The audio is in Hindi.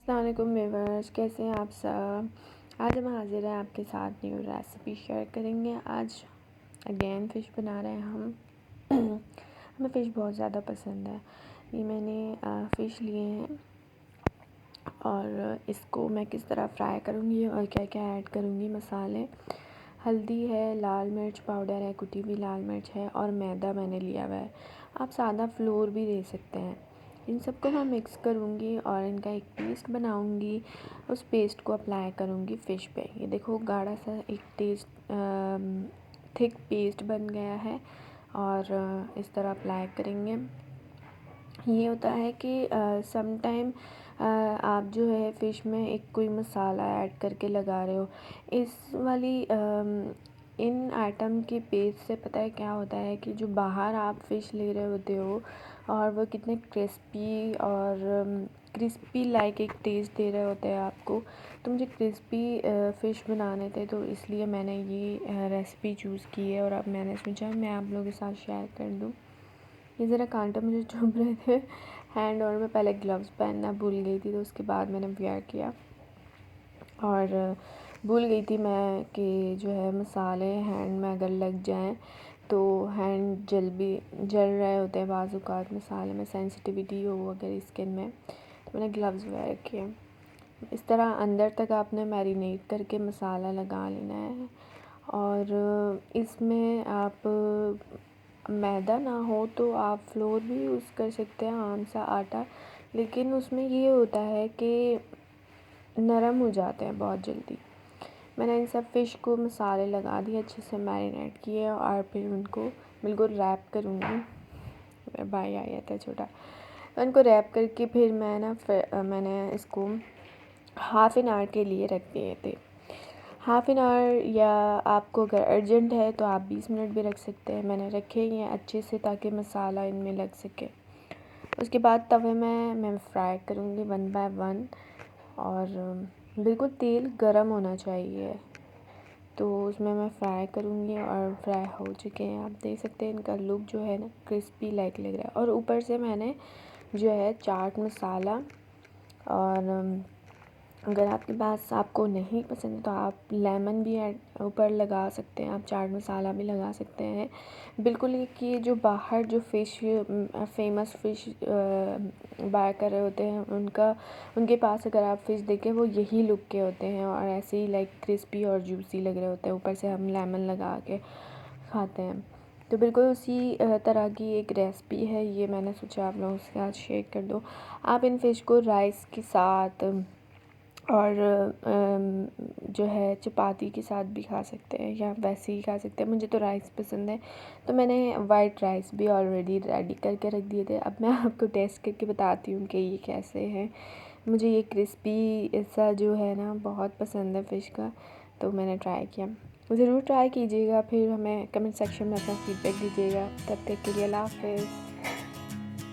अस्सलाम वालेकुम व्यूअर्स, कैसे हैं आप सब। आज हम हाजिर हैं आपके साथ न्यू रेसिपी शेयर करेंगे। आज अगेन फ़िश बना रहे हैं हम। हमें फ़िश बहुत ज़्यादा पसंद है। ये मैंने फ़िश लिए हैं और इसको मैं किस तरह फ्राई करूँगी और क्या क्या ऐड करूँगी। मसाले हल्दी है, लाल मिर्च पाउडर है, कुटी हुई लाल मिर्च है और मैदा मैंने लिया हुआ है। आप सादा फ्लोर भी दे सकते हैं। इन सबको मैं मिक्स करूँगी और इनका एक पेस्ट बनाऊँगी। उस पेस्ट को अप्लाई करूँगी फ़िश पे। ये देखो गाढ़ा सा एक थिक पेस्ट बन गया है और इस तरह अप्लाई करेंगे। ये होता है कि सम टाइम आप जो है फ़िश में एक कोई मसाला ऐड करके लगा रहे हो। इस वाली इन आइटम के पेस्ट से पता है क्या होता है कि जो बाहर आप फ़िश ले रहे होते हो और वो कितने क्रिस्पी लाइक एक टेस्ट दे रहे होते हैं आपको। तो मुझे क्रिस्पी फ़िश बनाने थे, तो इसलिए मैंने ये रेसिपी चूज़ की है और अब मैंने सोचा मैं आप लोगों के साथ शेयर कर दूँ। ये ज़रा कांटे मुझे चुभ रहे थे हैंड और मैं पहले ग्लव्स पहनना भूल गई थी, तो उसके बाद मैंने वेयर किया और भूल गई थी मैं कि जो है मसाले हैंड में अगर लग जाएं तो हैंड जल रहे होते हैं। बाज़ औक़ात मसाले में सेंसिटिविटी हो अगर स्किन में, तो मैंने ग्लव्स वेयर किए। इस तरह अंदर तक आपने मैरिनेट करके मसाला लगा लेना है और इसमें आप मैदा ना हो तो आप फ्लोर भी यूज़ कर सकते हैं, आम सा आटा। लेकिन उसमें ये होता है कि नरम हो जाते हैं बहुत जल्दी। मैंने इन सब फ़िश को मसाले लगा दिए, अच्छे से मैरिनेट किए और फिर उनको बिल्कुल रैप करूँगी। मेरा भाई आया था छोटा, तो उनको रैप करके फिर मैंने इसको हाफ़ एन आवर के लिए रख दिए थे। हाफ़ एन आवर, या आपको अगर अर्जेंट है तो आप 20 मिनट भी रख सकते हैं। मैंने रखे ही हैं अच्छे से ताकि मसाला इनमें लग सके। उसके बाद तवे में मैं फ्राई करूँगी 1 बाय 1 और बिल्कुल तेल गरम होना चाहिए, तो उसमें मैं फ्राई करूँगी और फ्राई हो चुके हैं। आप देख सकते हैं इनका लुक जो है ना क्रिस्पी लाइक लग रहा है। और ऊपर से मैंने जो है चाट मसाला, और अगर आपके पास आपको नहीं पसंद तो आप लेमन भी ऊपर लगा सकते हैं, आप चाट मसाला भी लगा सकते हैं। बिल्कुल ये कि जो बाहर जो फ़िश फेमस फ़िश बाय कर रहे होते हैं उनके पास अगर आप फ़िश देखें वो यही लुक के होते हैं और ऐसे ही लाइक क्रिस्पी और जूसी लग रहे होते हैं। ऊपर से हम लेमन लगा के खाते हैं, तो बिल्कुल उसी तरह की एक रेसिपी है ये। मैंने सोचा आप लोगों के साथ शेयर कर दो। आप इन फ़िश को राइस के साथ और जो है चपाती के साथ भी खा सकते हैं या वैसे ही खा सकते हैं। मुझे तो राइस पसंद है, तो मैंने वाइट राइस भी ऑलरेडी रेडी करके रख दिए थे। अब मैं आपको टेस्ट करके बताती हूँ कि ये कैसे हैं। मुझे ये क्रिस्पी ऐसा जो है ना बहुत पसंद है फ़िश का, तो मैंने ट्राई किया। ज़रूर ट्राई कीजिएगा, फिर हमें कमेंट सेक्शन में अपना फ़ीडबैक दीजिएगा। तब तक के लिए अल्लाह हाफ़िज़।